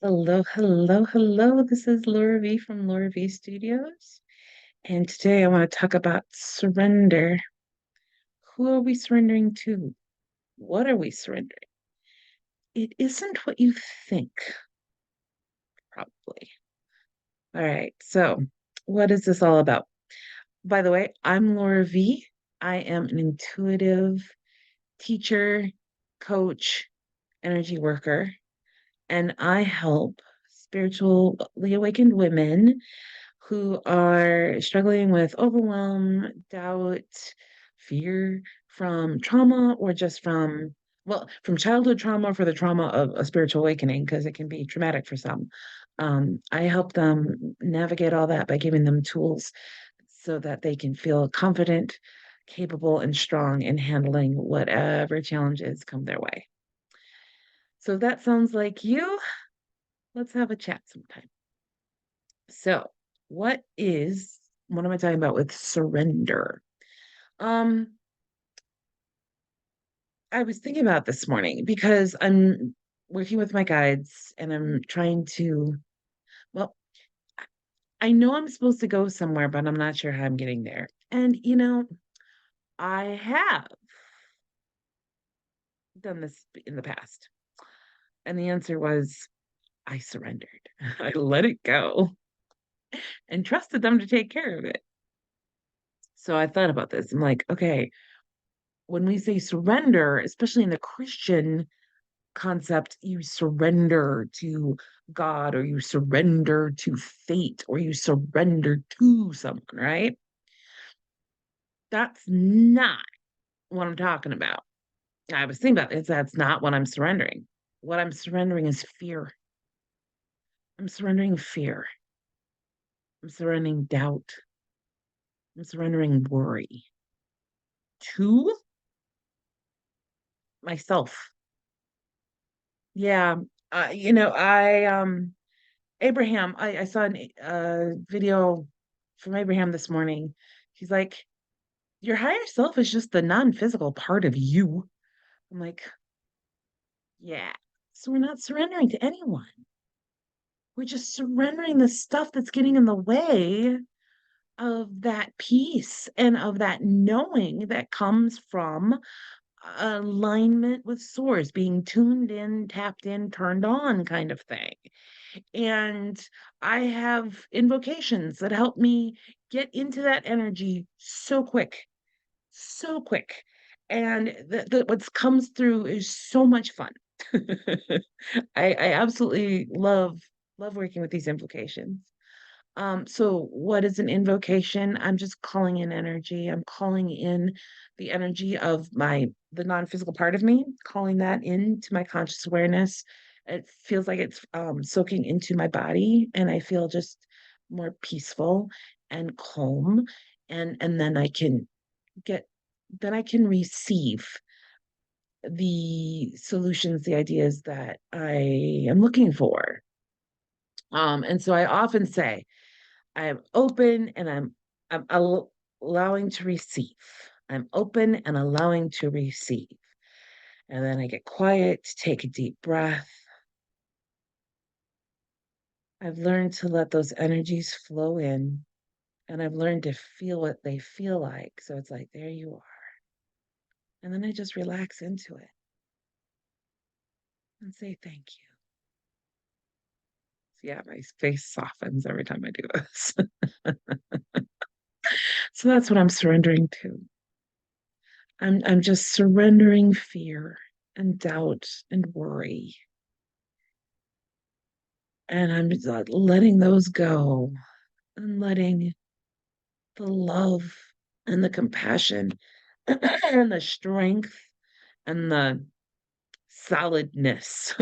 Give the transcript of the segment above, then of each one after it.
Hello, hello, hello. This is Laura V from Laura V Studios. And today I want to talk about surrender. Who are we surrendering to? What are we surrendering? It isn't what you think, probably. All right. So, what is this all about? By the way, I'm Laura V. I am an intuitive teacher, coach, energy worker, and I help spiritually awakened women who are struggling with overwhelm, doubt, fear from trauma, or just from childhood trauma for the trauma of a spiritual awakening, because it can be traumatic for some. I help them navigate all that by giving them tools so that they can feel confident, capable, and strong in handling whatever challenges come their way. So if that sounds like you, let's have a chat sometime. So, what am I talking about with surrender? Um, I was thinking about this morning because I'm working with my guides and I'm trying to, well, I know I'm supposed to go somewhere, but I'm not sure how I'm getting there. And, I have done this in the past. And the answer was I surrendered. I let it go and trusted them to take care of it. So I thought about this. I'm like, okay, when we say surrender, especially in the Christian concept, you surrender to God or you surrender to fate or you surrender to someone, right? That's not what I'm talking about. I was thinking about this. That's not what I'm surrendering. What I'm surrendering is fear. I'm surrendering fear. I'm surrendering doubt. I'm surrendering worry to myself. Yeah. I saw a video from Abraham this morning. He's like, your higher self is just the non-physical part of you. I'm like, yeah. So we're not surrendering to anyone. We're just surrendering the stuff that's getting in the way of that peace and of that knowing that comes from alignment with source, being tuned in, tapped in, turned on kind of thing. And I have invocations that help me get into that energy so quick, so quick. And what comes through is so much fun. I absolutely love working with these invocations. So what is an invocation? I'm just calling in energy. I'm calling in the energy of the non-physical part of me, calling that into my conscious awareness. It feels like it's soaking into my body, and I feel just more peaceful and calm. And then get I can receive the solutions, the ideas that I am looking for. And so I often say, I'm open and I'm allowing to receive. I'm open and allowing to receive. And then I get quiet, take a deep breath. I've learned to let those energies flow in and I've learned to feel what they feel like. So it's like, there you are. And then I just relax into it and say thank you. So yeah, my face softens every time I do this. So that's what I'm surrendering to. I'm just surrendering fear and doubt and worry. And I'm just letting those go and letting the love and the compassion and the strength and the solidness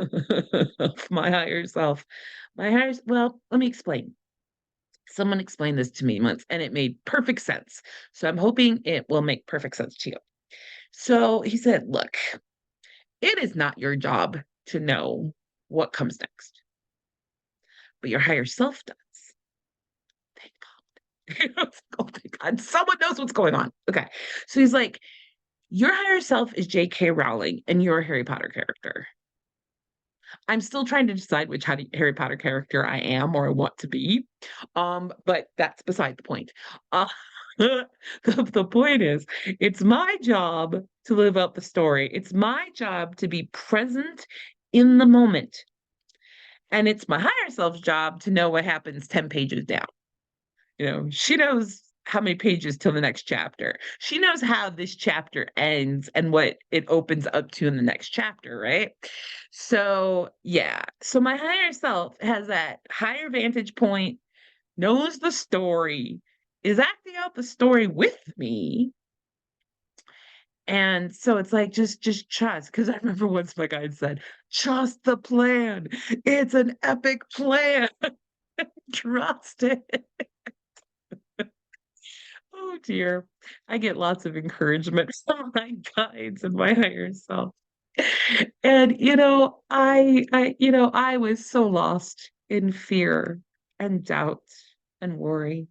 of my higher self. Well, let me explain. Someone explained this to me once and it made perfect sense. So I'm hoping it will make perfect sense to you. So he said, look, it is not your job to know what comes next, but your higher self does. Thank God. Oh, thank God. Someone knows what's going on. Okay. So he's like, your higher self is J.K. Rowling and you're a Harry Potter character. I'm still trying to decide which Harry Potter character I am or I want to be. But that's beside the point. Uh, the point is, it's my job to live out the story. It's my job to be present in the moment. And it's my higher self's job to know what happens 10 pages down. She knows how many pages till the next chapter. She knows how this chapter ends and what it opens up to in the next chapter, right? So, yeah. So my higher self has that higher vantage point, knows the story, is acting out the story with me. And so it's like just trust. Because I remember once my guide said, trust the plan. It's an epic plan. Trust it. Oh dear. I get lots of encouragement from my guides and my higher self. And I was so lost in fear and doubt and worry.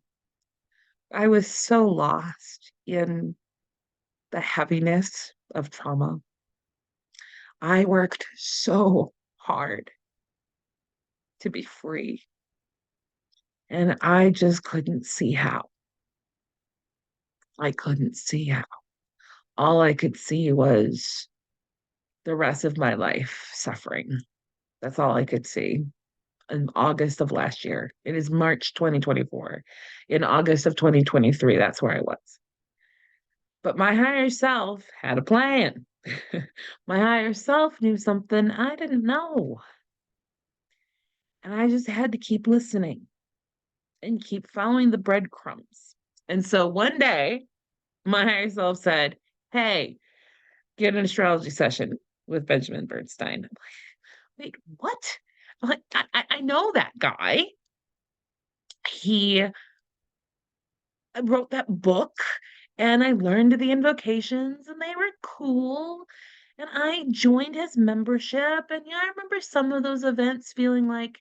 I was so lost in the heaviness of trauma. I worked so hard to be free, and I just couldn't see how. I couldn't see how. All I could see was the rest of my life suffering. That's all I could see in August of last year. It is March 2024. In August of 2023, that's where I was. But my higher self had a plan. My higher self knew something I didn't know. And I just had to keep listening and keep following the breadcrumbs. And so one day, my higher self said, hey, get an astrology session with Benjamin Bernstein. Wait, what? I'm like, I know that guy. He wrote that book and I learned the invocations and they were cool. And I joined his membership. And yeah, I remember some of those events feeling like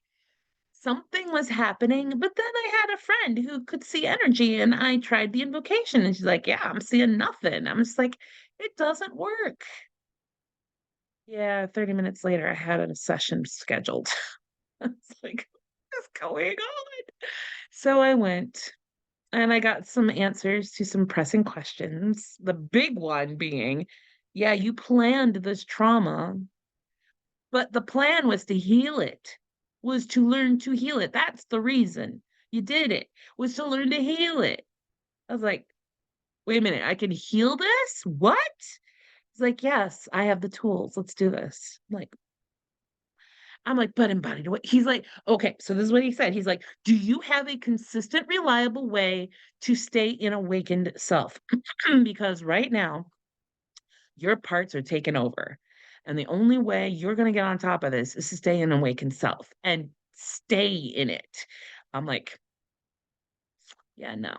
something was happening. But then I had a friend who could see energy and I tried the invocation and she's like, yeah, I'm seeing nothing. I'm just like, it doesn't work. Yeah, 30 minutes later, I had a session scheduled. It's like, what's going on? So I went and I got some answers to some pressing questions. The big one being, yeah, you planned this trauma, but the plan was to heal it, was to learn to heal it. That's the reason you did it, was to learn to heal it. I was like, wait a minute, I can heal this? What? He's like, yes, I have the tools. Let's do this. I'm like, but embodied what? He's like, okay, so this is what he said. He's like, do you have a consistent, reliable way to stay in awakened self? Because right now, your parts are taken over. And the only way you're going to get on top of this is to stay in awakened self and stay in it. I'm like, yeah, no.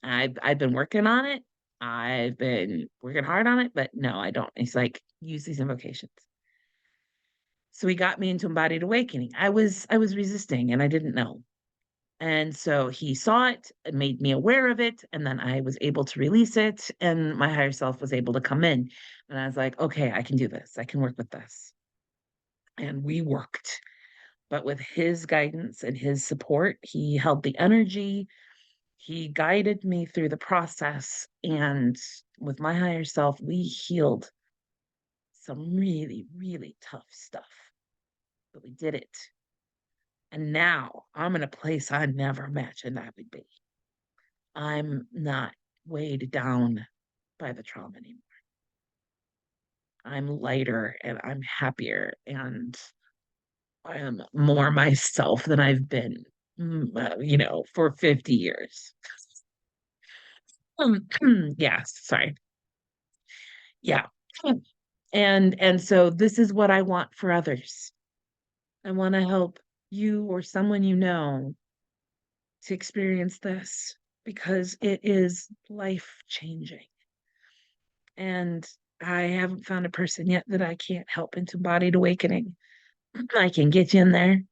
I've been working on it. I've been working hard on it, but no, I don't. He's like, use these invocations. So he got me into embodied awakening. I was resisting and I didn't know. And so he saw it, and made me aware of it, and then I was able to release it, and my higher self was able to come in. And I was like, okay, I can do this. I can work with this. And we worked. But with his guidance and his support, he held the energy, he guided me through the process. And with my higher self, we healed some really, really tough stuff. But we did it. And now I'm in a place I never imagined I would be. I'm not weighed down by the trauma anymore. I'm lighter and I'm happier and I am more myself than I've been, for 50 years. Yes, sorry. Yeah. And so this is what I want for others. I want to help you or someone you know to experience this because it is life changing. And I haven't found a person yet that I can't help into embodied awakening. I can get you in there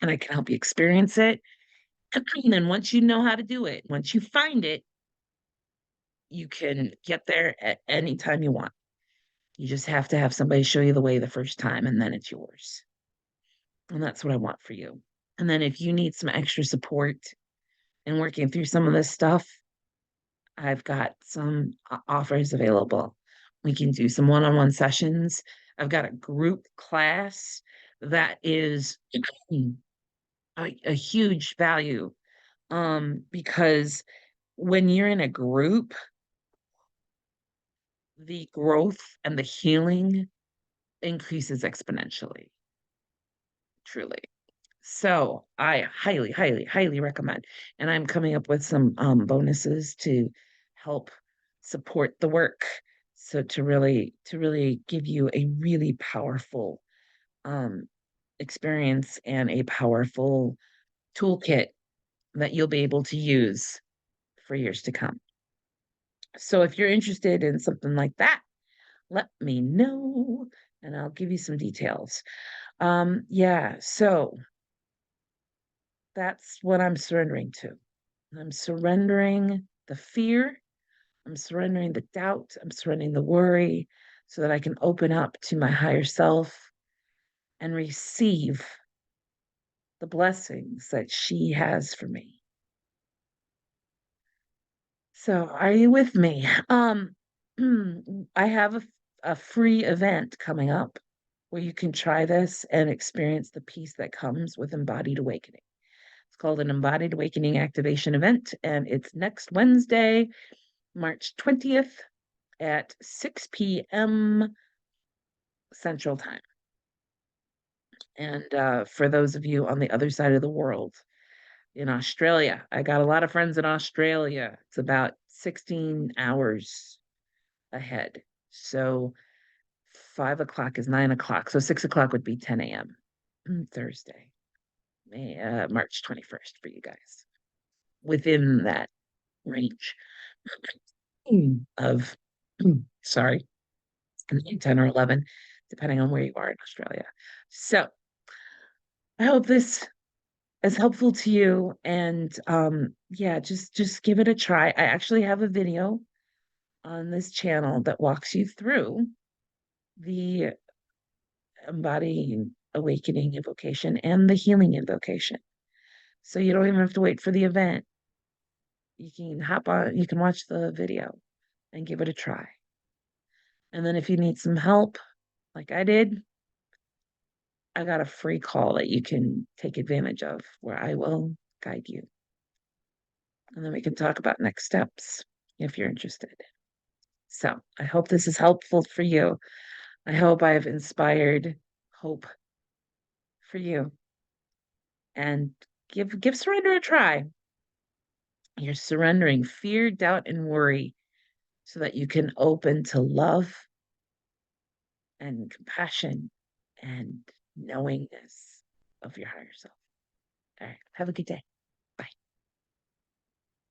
and I can help you experience it. And then once you know how to do it, once you find it, you can get there at any time you want. You just have to have somebody show you the way the first time and then it's yours. And that's what I want for you. And then if you need some extra support in working through some of this stuff, I've got some offers available. We can do some one-on-one sessions. I've got a group class that is a huge value, because when you're in a group, the growth and the healing increases exponentially, truly. So I highly, highly, highly recommend. And I'm coming up with some bonuses to help support the work. So to really give you a really powerful um experience and a powerful toolkit that you'll be able to use for years to come. So if you're interested in something like that, let me know and I'll give you some details. Yeah, so that's what I'm surrendering to. I'm surrendering the fear. I'm surrendering the doubt. I'm surrendering the worry so that I can open up to my higher self and receive the blessings that she has for me. So, are you with me? I have a free event coming up where you can try this and experience the peace that comes with embodied awakening. It's called an Embodied Awakening Activation event, and it's next Wednesday, March 20th at 6 p.m. Central Time. And for those of you on the other side of the world, in Australia, I got a lot of friends in Australia. It's about 16 hours ahead. So 5 o'clock is 9 o'clock. So 6 o'clock would be 10 a.m. Thursday, March 21st for you guys within that range of, sorry, 10 or 11, depending on where you are in Australia. So I hope this is helpful to you. And yeah, just give it a try. I actually have a video on this channel that walks you through the embodied awakening invocation and the healing invocation. So you don't even have to wait for the event. You can hop on, you can watch the video and give it a try. And then if you need some help, like I did, I got a free call that you can take advantage of where I will guide you. And then we can talk about next steps if you're interested. So I hope this is helpful for you. I hope I've inspired hope for you. And give surrender a try. You're surrendering fear, doubt, and worry so that you can open to love and compassion and knowingness of your higher self. All right. Have a good day.